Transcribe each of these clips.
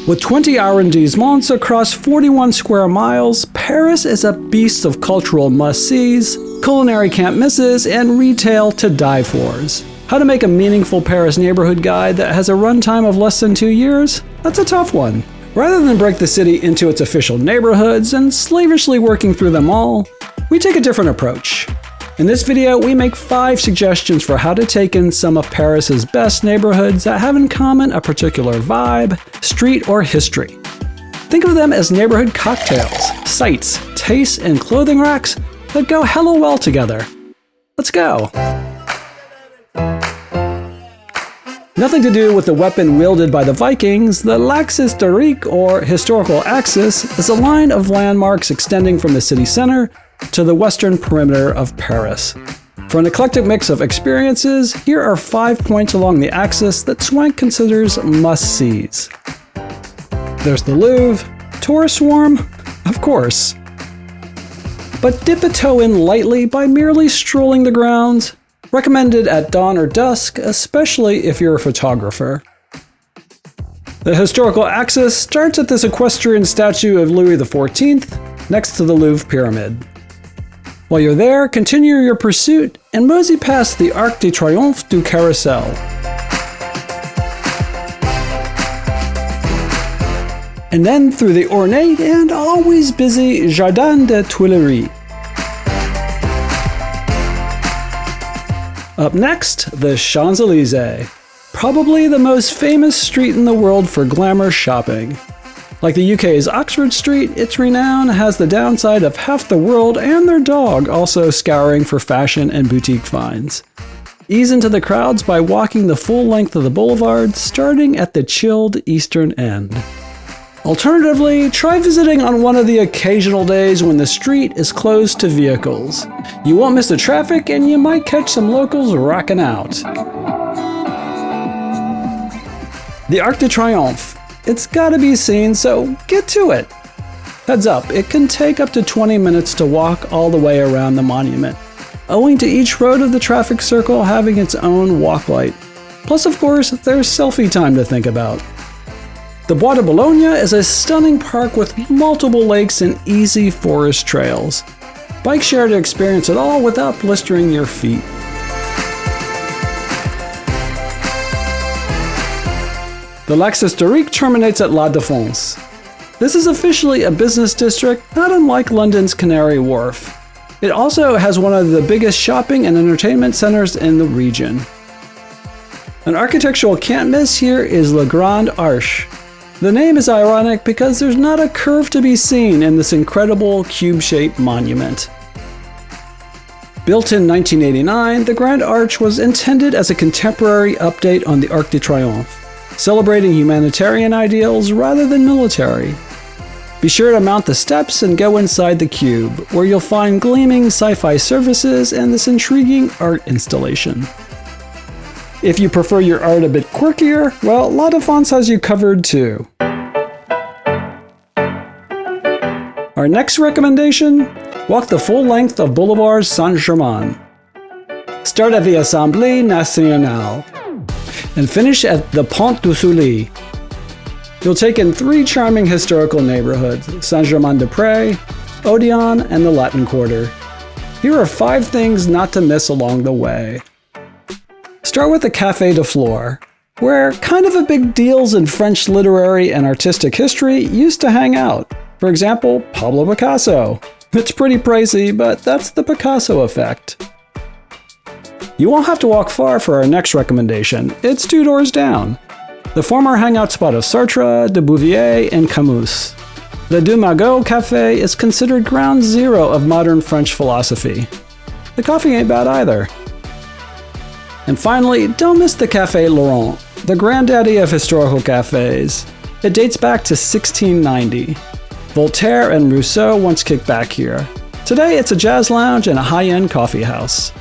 With 20 arrondissements across 41 square miles, Paris is a beast of cultural must-sees, culinary can't-misses, and retail to die fors. How to make a meaningful Paris neighborhood guide that has a runtime of less than 2 years? That's a tough one. Rather than break the city into its official neighborhoods and slavishly working through them all, we take a different approach. In this video, we make 5 suggestions for how to take in some of Paris's best neighborhoods that have in common a particular vibe, street, or history. Think of them as neighborhood cocktails, sights, tastes, and clothing racks that go hella well together. Let's go! Nothing to do with the weapon wielded by the Vikings, the Axe Historique, or historical axis, is a line of landmarks extending from the city center to the western perimeter of Paris. For an eclectic mix of experiences, here are 5 points along the axis that Swank considers must-sees. There's the Louvre, tourist swarm, of course. But dip a toe in lightly by merely strolling the grounds, recommended at dawn or dusk, especially if you're a photographer. The historical axis starts at this equestrian statue of Louis XIV next to the Louvre Pyramid. While you're there, continue your pursuit and mosey past the Arc de Triomphe du Carrousel. And then through the ornate and always busy Jardin des Tuileries. Up next, the Champs Elysees, probably the most famous street in the world for glamour shopping. Like the UK's Oxford Street, its renown has the downside of half the world and their dog also scouring for fashion and boutique finds. Ease into the crowds by walking the full length of the boulevard, starting at the chilled eastern end. Alternatively, try visiting on one of the occasional days when the street is closed to vehicles. You won't miss the traffic and you might catch some locals rocking out. The Arc de Triomphe. It's gotta be seen, so get to it. Heads up, it can take up to 20 minutes to walk all the way around the monument, owing to each road of the traffic circle having its own walk light. Plus, of course, there's selfie time to think about. The Bois de Boulogne is a stunning park with multiple lakes and easy forest trails. Bike share to experience it all without blistering your feet. The Axe Historique terminates at La Défense. This is officially a business district, not unlike London's Canary Wharf. It also has one of the biggest shopping and entertainment centers in the region. An architectural can't miss here is Le Grand Arche. The name is ironic because there's not a curve to be seen in this incredible cube-shaped monument. Built in 1989, the Grand Arch was intended as a contemporary update on the Arc de Triomphe, celebrating humanitarian ideals rather than military. Be sure to mount the steps and go inside the cube, where you'll find gleaming sci-fi surfaces and this intriguing art installation. If you prefer your art a bit quirkier, well, La Défense has you covered too. Our next recommendation? Walk the full length of Boulevard Saint-Germain. Start at the Assemblée Nationale and finish at the Pont du Soleil. You'll take in 3 charming historical neighborhoods, Saint-Germain-des-Prés, Odeon, and the Latin Quarter. Here are 5 things not to miss along the way. Start with the Café de Flore, where kind of a big deals in French literary and artistic history used to hang out. For example, Pablo Picasso. It's pretty pricey, but that's the Picasso effect. You won't have to walk far for our next recommendation. It's 2 doors down. The former hangout spot of Sartre, de Bouvier, and Camus. The Deux Magots Café is considered ground zero of modern French philosophy. The coffee ain't bad either. And finally, don't miss the Café Laurent, the granddaddy of historical cafes. It dates back to 1690. Voltaire and Rousseau once kicked back here. Today it's a jazz lounge and a high-end coffee house.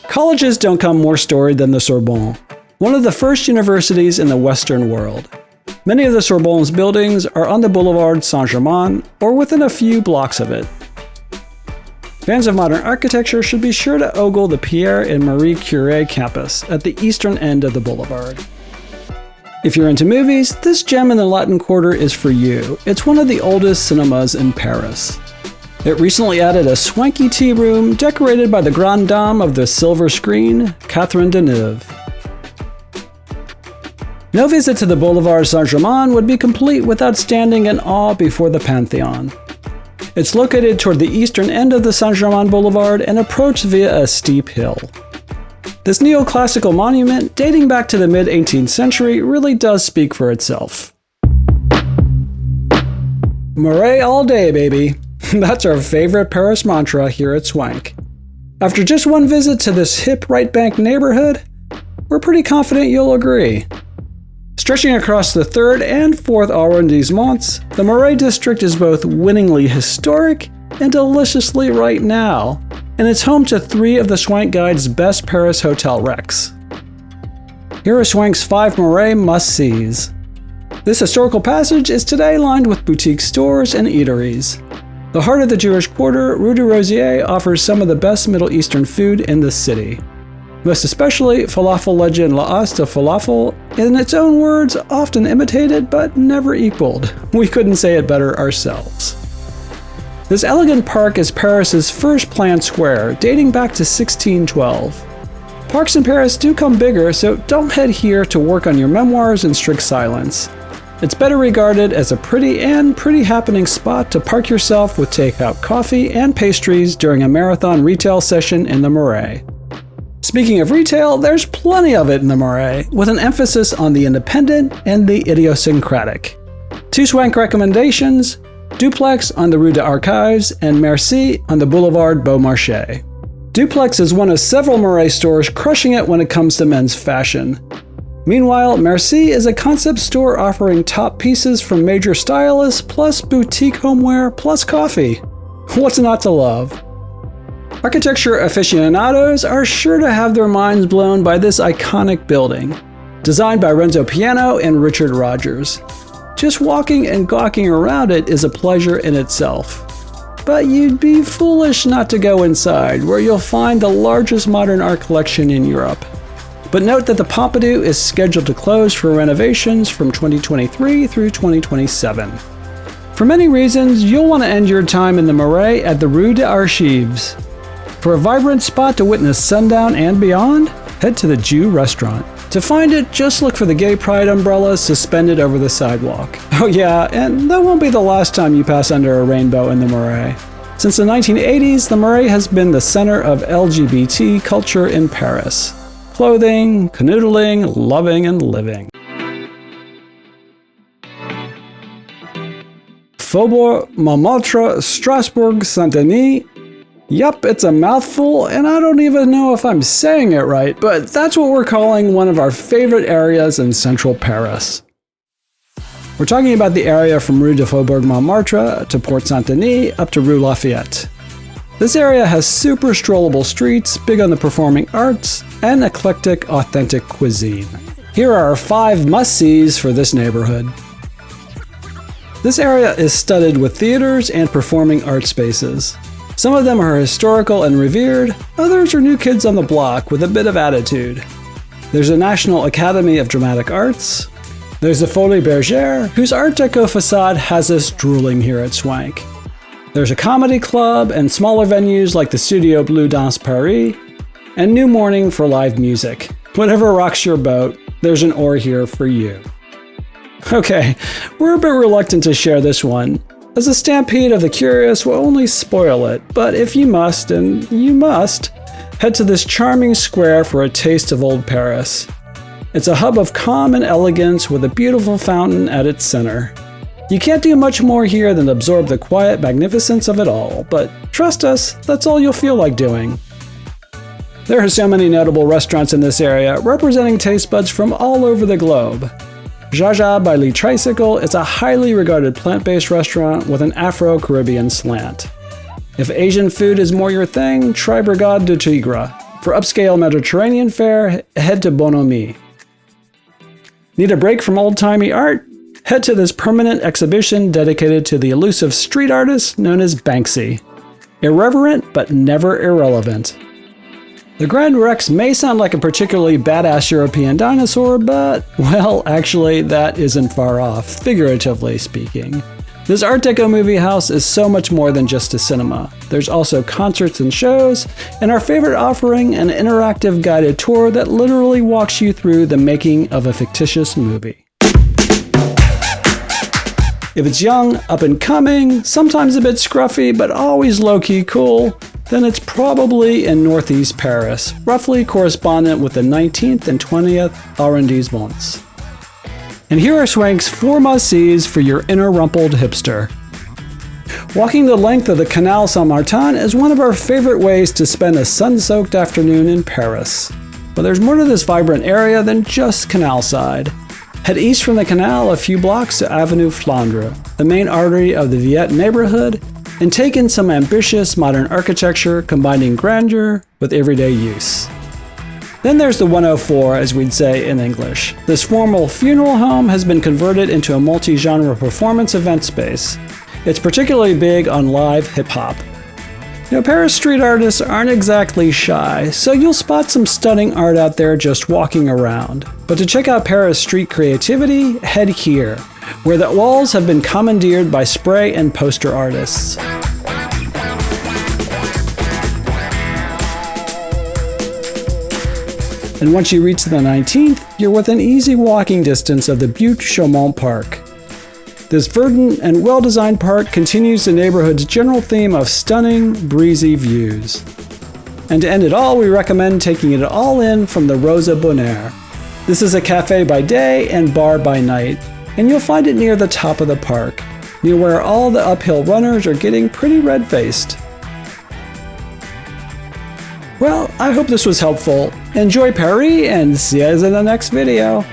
Colleges don't come more storied than the Sorbonne, one of the first universities in the Western world. Many of the Sorbonne's buildings are on the Boulevard Saint-Germain or within a few blocks of it. Fans of modern architecture should be sure to ogle the Pierre and Marie Curie campus at the eastern end of the boulevard. If you're into movies, this gem in the Latin Quarter is for you. It's one of the oldest cinemas in Paris. It recently added a swanky tea room decorated by the grande dame of the silver screen, Catherine Deneuve. No visit to the Boulevard Saint-Germain would be complete without standing in awe before the Pantheon. It's located toward the eastern end of the Saint-Germain Boulevard and approached via a steep hill. This neoclassical monument, dating back to the mid-18th century, really does speak for itself. Marais all day, baby. That's our favorite Paris mantra here at Swank. After just one visit to this hip right bank neighborhood, we're pretty confident you'll agree. Stretching across the 3rd and 4th arrondissements, the Marais district is both winningly historic and deliciously right now, and it's home to 3 of the Swank Guide's best Paris hotel recs. Here are Swank's 5 Marais must-sees. This historical passage is today lined with boutique stores and eateries. The heart of the Jewish quarter, Rue du Rosier, offers some of the best Middle Eastern food in the city. Most especially falafel legend L'As de Falafel, in its own words, often imitated but never equaled. We couldn't say it better ourselves. This elegant park is Paris's first planned square, dating back to 1612. Parks in Paris do come bigger, so don't head here to work on your memoirs in strict silence. It's better regarded as a pretty happening spot to park yourself with takeout coffee and pastries during a marathon retail session in the Marais. Speaking of retail, there's plenty of it in the Marais, with an emphasis on the independent and the idiosyncratic. 2 Swank recommendations: Duplex on the Rue des Archives and Merci on the Boulevard Beaumarchais. Duplex is one of several Marais stores crushing it when it comes to men's fashion. Meanwhile, Merci is a concept store offering top pieces from major stylists, plus boutique homeware, plus coffee. What's not to love? Architecture aficionados are sure to have their minds blown by this iconic building, designed by Renzo Piano and Richard Rogers. Just walking and gawking around it is a pleasure in itself. But you'd be foolish not to go inside, where you'll find the largest modern art collection in Europe. But note that the Pompidou is scheduled to close for renovations from 2023 through 2027. For many reasons, you'll want to end your time in the Marais at the Rue des Archives. For a vibrant spot to witness sundown and beyond, head to the Jew restaurant. To find it, just look for the gay pride umbrellas suspended over the sidewalk. Oh yeah, and that won't be the last time you pass under a rainbow in the Marais. Since the 1980s, the Marais has been the center of LGBT culture in Paris. Clothing, canoodling, loving, and living. Faubourg-Montmartre, Strasbourg-St. Denis. Yup, it's a mouthful, and I don't even know if I'm saying it right, but that's what we're calling one of our favorite areas in central Paris. We're talking about the area from Rue de Faubourg-Montmartre to Porte Saint-Denis up to Rue Lafayette. This area has super strollable streets, big on the performing arts, and eclectic, authentic cuisine. Here are our 5 must-sees for this neighborhood. This area is studded with theaters and performing art spaces. Some of them are historical and revered, others are new kids on the block with a bit of attitude. There's a National Academy of Dramatic Arts. There's the Folies Bergère, whose Art Deco facade has us drooling here at Swank. There's a comedy club and smaller venues like the Studio Blue Danse Paris, and New Morning for live music. Whatever rocks your boat, there's an oar here for you. Okay, we're a bit reluctant to share this one, as a stampede of the curious will only spoil it, but if you must, and you must, head to this charming square for a taste of old Paris. It's a hub of calm and elegance with a beautiful fountain at its center. You can't do much more here than absorb the quiet magnificence of it all, but trust us, that's all you'll feel like doing. There are so many notable restaurants in this area, representing taste buds from all over the globe. Jaja by Lee Tricycle is a highly regarded plant-based restaurant with an Afro-Caribbean slant. If Asian food is more your thing, try Brigade du Tigre. For upscale Mediterranean fare, head to Bonhomie. Need a break from old-timey art? Head to this permanent exhibition dedicated to the elusive street artist known as Banksy. Irreverent, but never irrelevant. The Grand Rex may sound like a particularly badass European dinosaur, but, well, actually, that isn't far off, figuratively speaking. This Art Deco movie house is so much more than just a cinema. There's also concerts and shows, and our favorite offering, an interactive guided tour that literally walks you through the making of a fictitious movie. If it's young, up and coming, sometimes a bit scruffy, but always low-key cool, then it's probably in Northeast Paris, roughly correspondent with the 19th and 20th arrondissements. And here are Swank's 4 must-sees for your inner rumpled hipster. Walking the length of the Canal Saint-Martin is one of our favorite ways to spend a sun-soaked afternoon in Paris. But there's more to this vibrant area than just canal side. Head east from the canal a few blocks to Avenue Flandre, the main artery of the Villette neighborhood, and take in some ambitious modern architecture combining grandeur with everyday use. Then there's the 104, as we'd say in English. This formal funeral home has been converted into a multi-genre performance event space. It's particularly big on live hip-hop. Paris street artists aren't exactly shy, so you'll spot some stunning art out there just walking around. But to check out Paris street creativity, head here, where the walls have been commandeered by spray and poster artists. And once you reach the 19th, you're within easy walking distance of the Butte-Chaumont Park. This verdant and well-designed park continues the neighborhood's general theme of stunning, breezy views. And to end it all, we recommend taking it all in from the Rosa Bonheur. This is a cafe by day and bar by night, and you'll find it near the top of the park, near where all the uphill runners are getting pretty red-faced. Well, I hope this was helpful. Enjoy Paris, and see you in the next video.